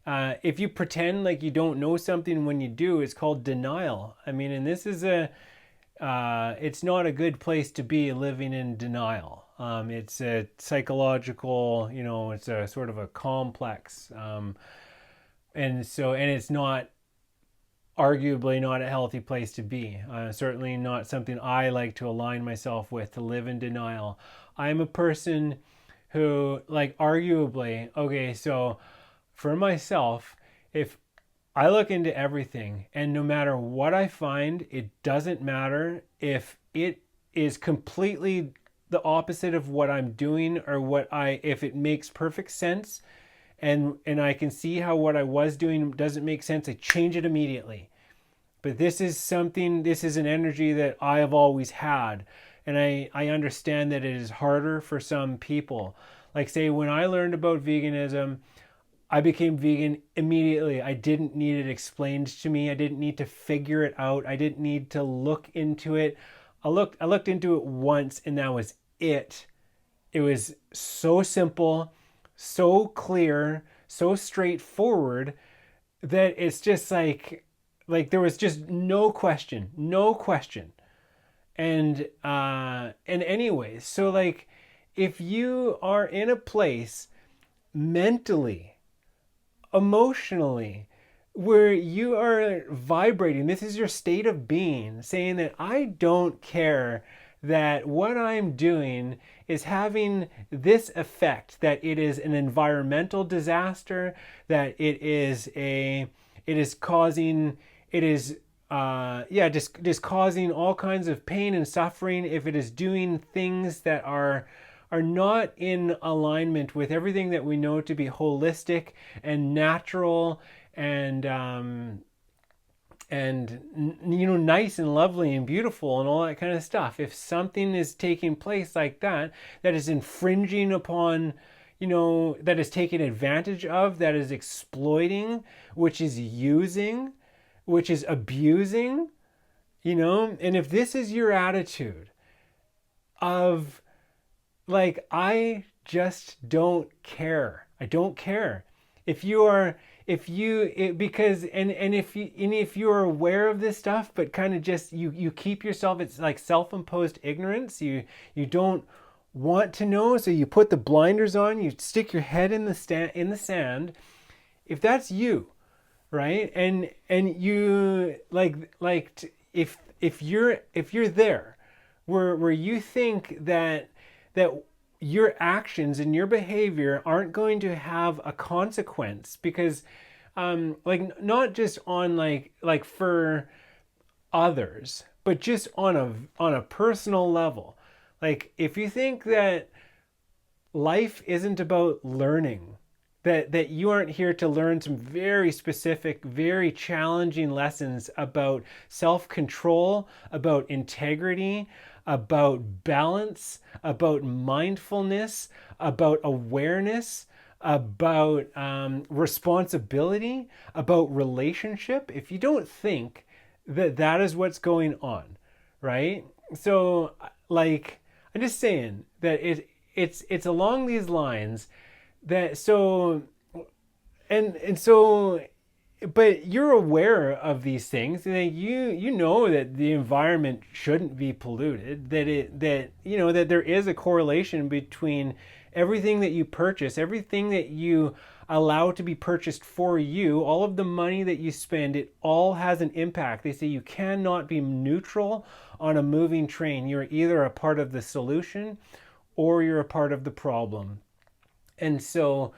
[SPEAKER 1] if you pretend like you don't know something when you do, it's called denial. I mean, and this is it's not a good place to be, living in denial. It's a psychological, you know, it's a sort of a complex. And it's not, arguably not a healthy place to be. Certainly not something I like to align myself with, to live in denial. I'm a person who, like, arguably, okay, so for myself, if I look into everything, and no matter what I find, it doesn't matter if it is completely the opposite of what I'm doing, or if it makes perfect sense, and I can see how what I was doing doesn't make sense, I change it immediately. But this is an energy that I have always had. And I understand that it is harder for some people. Like, say, when I learned about veganism, I became vegan immediately. I didn't need it explained to me. I didn't need to figure it out. I didn't need to look into it. I looked into it once, and that was it. It was so simple, so clear, so straightforward that it's just like there was just no question, no question. And anyways, so like if you are in a place mentally, emotionally, where you are vibrating, this is your state of being, saying that I don't care that what I'm doing is having this effect, that it is an environmental disaster, that it is causing, it is just causing all kinds of pain and suffering, if it is doing things that are not in alignment with everything that we know to be holistic and natural and nice and lovely and beautiful and all that kind of stuff. If something is taking place like that, that is infringing upon, that is taking advantage of, that is exploiting, which is using, which is abusing, and if this is your attitude of like, I just don't care. I don't care. If you are, if you, it, because, and if you're aware of this stuff, but kind of just, you keep yourself, it's like self-imposed ignorance. You don't want to know. So you put the blinders on, you stick your head in the sand. If that's you, right? And you if you're there where you think that your actions and your behavior aren't going to have a consequence, because not just on like for others, but just on a personal level. Like if you think that life isn't about learning, that you aren't here to learn some very specific, very challenging lessons about self-control, about integrity, about balance, about mindfulness, about awareness, about responsibility, about relationship, if you don't think that that is what's going on, right? So like, I'm just saying that it's along these lines, that so and so, but you're aware of these things, and you know that the environment shouldn't be polluted, that there is a correlation between everything that you purchase, everything that you allow to be purchased for you, all of the money that you spend, it all has an impact. They say you cannot be neutral on a moving train. You're either a part of the solution or you're a part of the problem. And so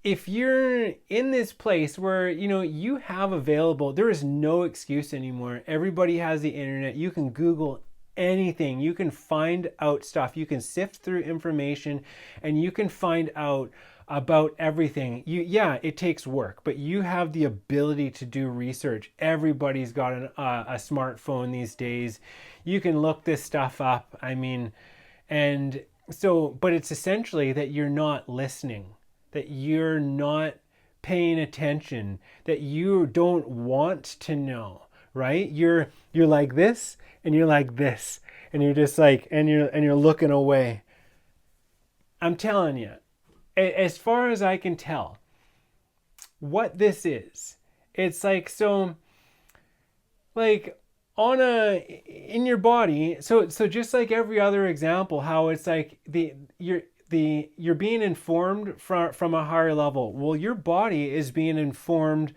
[SPEAKER 1] if you're in this place where you have available, there is no excuse anymore. Everybody has the internet. You can Google anything. You can find out stuff. You can sift through information and you can find out about everything. It takes work, but you have the ability to do research. Everybody's got a smartphone these days. You can look this stuff up. I mean, and so, but it's essentially that you're not listening, that you're not paying attention, that you don't want to know, right? You're like this and you're like this, and you're just like, and you're looking away. I'm telling you, as far as I can tell, what this is, it's like, so like in your body, so just like every other example, how it's like you're being informed from a higher level. Well, your body is being informed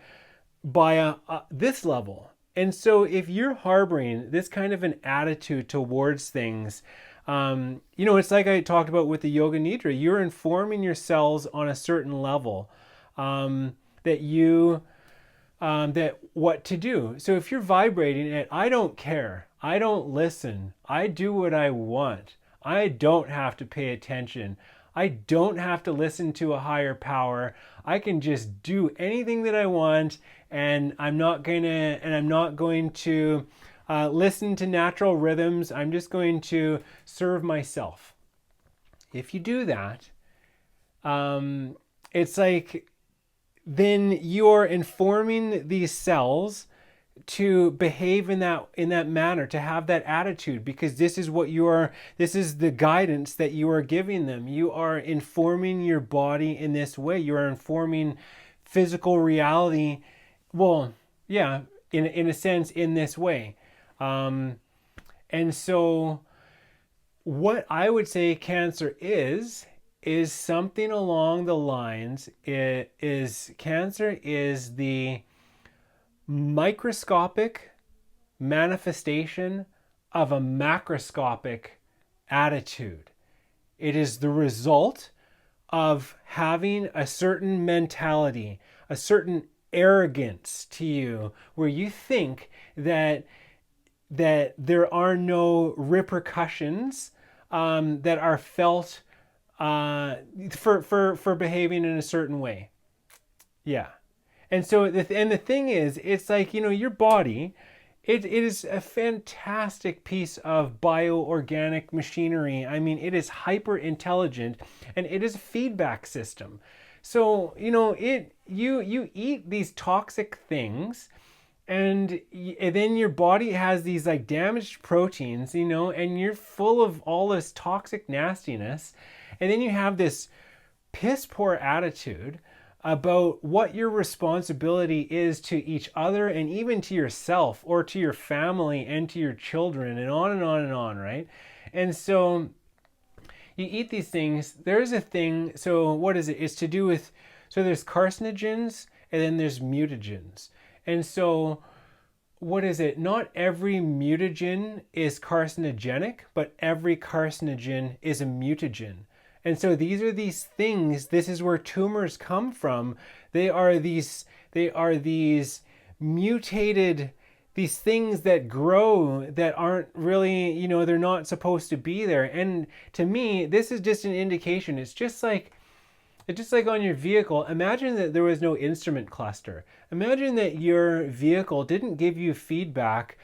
[SPEAKER 1] by this level. And so if you're harboring this kind of an attitude towards things, it's like I talked about with the Yoga Nidra, you're informing your cells on a certain level, that what to do. So if you're vibrating at, I don't care, I don't listen, I do what I want, I don't have to pay attention, I don't have to listen to a higher power, I can just do anything that I want, and I'm not going to listen to natural rhythms, I'm just going to serve myself. If you do that, it's like, then you're informing these cells to behave in that manner, to have that attitude, because this is what you are, this is the guidance that you are giving them. You are informing your body in this way. You are informing physical reality, well, yeah, in a sense, in this way. And so what I would say cancer is something along the lines, cancer is the microscopic manifestation of a macroscopic attitude. It is the result of having a certain mentality, a certain arrogance to you, where you think that there are no repercussions that are felt for behaving in a certain way. Yeah. And so the thing is, it's like, your body, it is a fantastic piece of bioorganic machinery. I mean, it is hyper intelligent, and it is a feedback system. So, you eat these toxic things, and then your body has these like damaged proteins, and you're full of all this toxic nastiness. And then you have this piss poor attitude about what your responsibility is to each other, and even to yourself, or to your family, and to your children, and on and on and on, right? And so you eat these things. There's a thing, so what is it? It's to do with, so there's carcinogens, and then there's mutagens. And so what is it? Not every mutagen is carcinogenic, but every carcinogen is a mutagen. And so these are these things, this is where tumors come from. They are these mutated, these things that grow that aren't really, they're not supposed to be there. And to me, this is just an indication. It's just like on your vehicle. Imagine that there was no instrument cluster. Imagine that your vehicle didn't give you feedback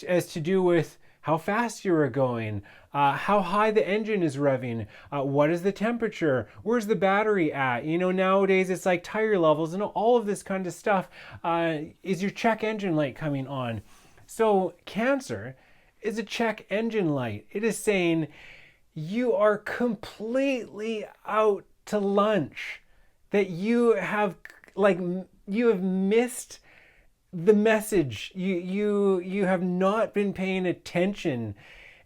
[SPEAKER 1] as to do with how fast you were going, how high the engine is revving, what is the temperature, where's the battery at? Nowadays it's like tire levels and all of this kind of stuff. Is your check engine light coming on? So cancer is a check engine light. It is saying you are completely out to lunch, that you have missed the message. You have not been paying attention,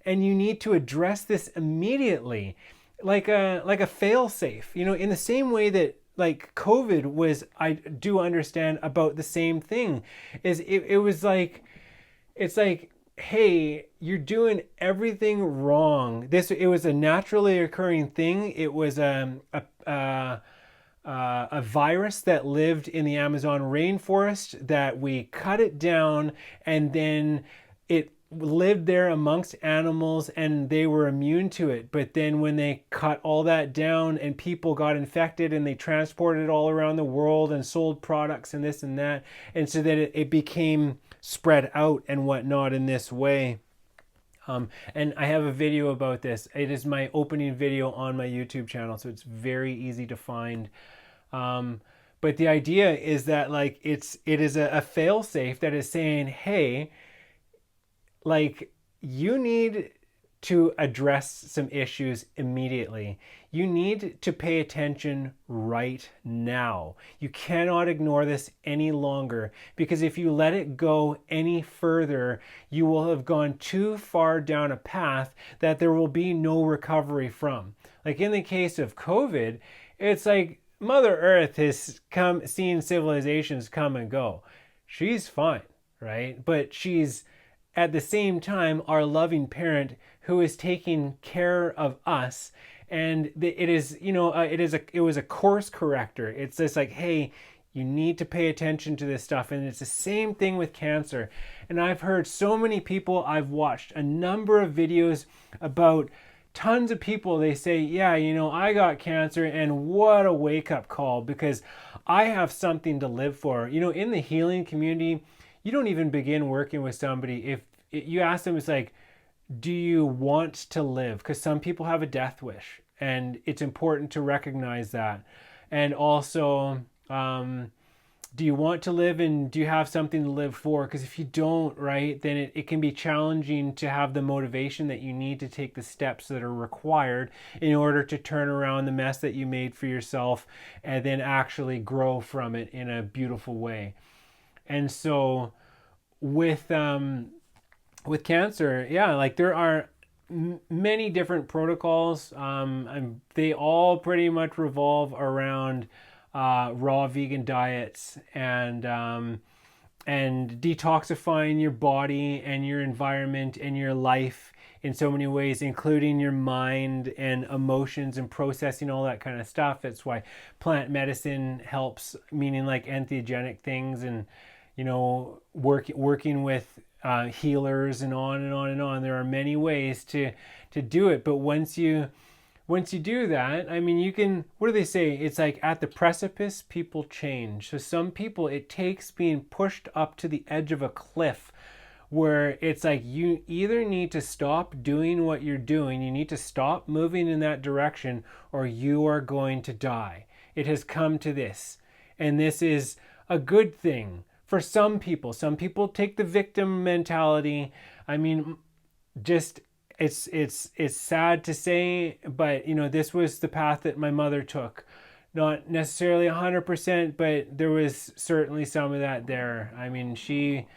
[SPEAKER 1] and you need to address this immediately, like a fail safe. In the same way that like COVID was, I do understand about the same thing. It was like, it's like, hey, you're doing everything wrong. It was a naturally occurring thing. It was a virus that lived in the Amazon rainforest, that we cut it down, and then it lived there amongst animals and they were immune to it. But then when they cut all that down and people got infected, and they transported it all around the world and sold products and this and that, and so that it became spread out and whatnot in this way. And I have a video about this. It is my opening video on my YouTube channel, so it's very easy to find. But the idea is that like it is a fail safe that is saying, hey, like, you need to address some issues immediately. You need to pay attention right now. You cannot ignore this any longer, because if you let it go any further, you will have gone too far down a path that there will be no recovery from. Like in the case of COVID, it's like Mother Earth has seen civilizations come and go. She's fine, right? But she's at the same time our loving parent who is taking care of us. And it was a course corrector. It's just like, hey, you need to pay attention to this stuff. And it's the same thing with cancer. And I've heard so many people, I've watched a number of videos about tons of people. They say, yeah, I got cancer, and what a wake-up call, because I have something to live for. In the healing community, you don't even begin working with somebody if you ask them, it's like, do you want to live? Because some people have a death wish, and it's important to recognize that. And also, do you want to live and do you have something to live for? Because if you don't, right, then it can be challenging to have the motivation that you need to take the steps that are required in order to turn around the mess that you made for yourself and then actually grow from it in a beautiful way. And so with cancer, yeah, like there are many different protocols. They all pretty much revolve around raw vegan diets and detoxifying your body and your environment and your life in so many ways, including your mind and emotions and processing all that kind of stuff. That's why plant medicine helps, meaning like entheogenic things and, you know, working with healers and on and on and on. There are many ways to do it, but once you do that, I mean, you can, what do they say? It's like at the precipice, people change. So some people, it takes being pushed up to the edge of a cliff where it's like you either need to stop doing what you're doing, you need to stop moving in that direction, or you are going to die. It has come to this. And this is a good thing for some people. Some people take the victim mentality. I mean, just it's sad to say, but you know, this was the path that my mother took. Not necessarily 100%, but there was certainly some of that there. I mean, she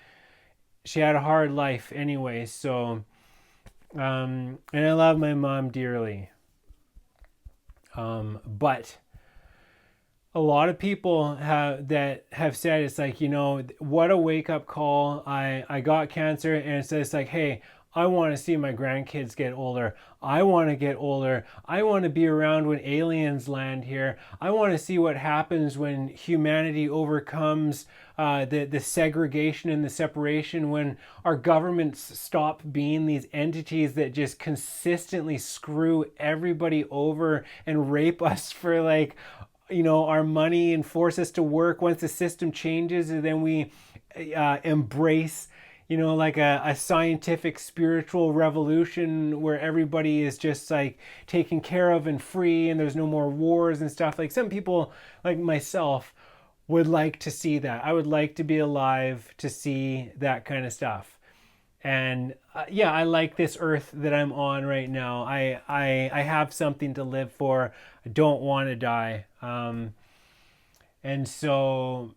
[SPEAKER 1] had a hard life anyway, so and I love my mom dearly. But a lot of people have said, it's like, you know, what a wake up call. I got cancer, and it's just like, hey, I want to see my grandkids get older. I want to get older. I want to be around when aliens land here. I want to see what happens when humanity overcomes the segregation and the separation, when our governments stop being these entities that just consistently screw everybody over and rape us for, like, you know, our money and force us to work. Once the system changes, and then we embrace, you know, like a scientific spiritual revolution where everybody is just like taken care of and free and there's no more wars and stuff. Like, some people like myself would like to see that. I would like to be alive to see that kind of stuff. And yeah, I like this earth that I'm on right now. I have something to live for. I don't want to die. And so,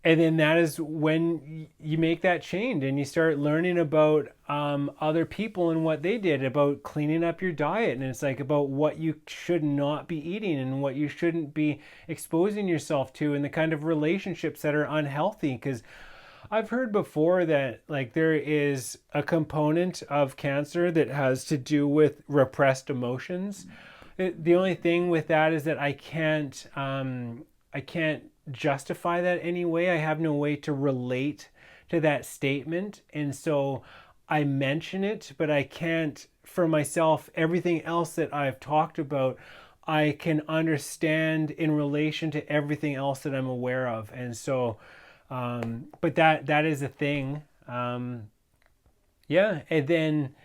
[SPEAKER 1] and then that is when you make that change and you start learning about other people and what they did, about cleaning up your diet. And it's like about what you should not be eating and what you shouldn't be exposing yourself to, and the kind of relationships that are unhealthy. Because I've heard before that, like, there is a component of cancer that has to do with repressed emotions. The only thing with that is that I can't justify that anyway. I have no way to relate to that statement, and so I mention it, but I can't, for myself, everything else that I've talked about, I can understand in relation to everything else that I'm aware of. And so but that is a thing. Yeah, and then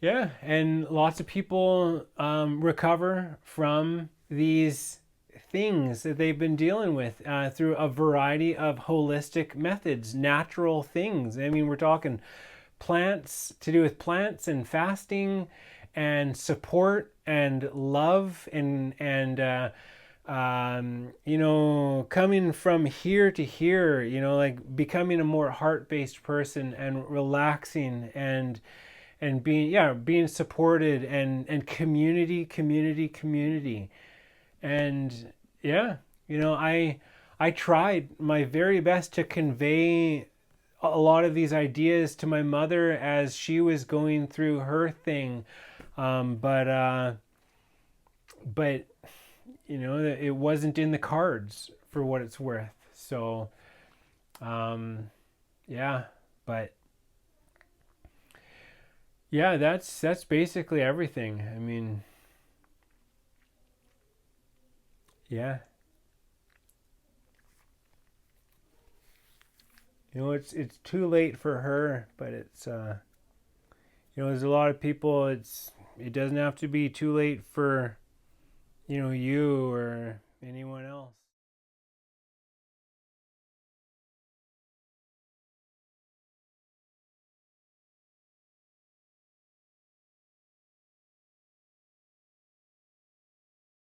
[SPEAKER 1] yeah, and lots of people recover from these things that they've been dealing with through a variety of holistic methods, natural things. I mean, we're talking plants, to do with plants and fasting and support and love and you know, coming from here to here, you know, like becoming a more heart-based person and relaxing and being supported and community. And yeah, you know, I tried my very best to convey a lot of these ideas to my mother as she was going through her thing. But you know, it wasn't in the cards for what it's worth. So, yeah, but yeah, that's basically everything. I mean, yeah, you know, it's too late for her, but it's you know, there's a lot of people. It doesn't have to be too late for, you know, you or anyone else.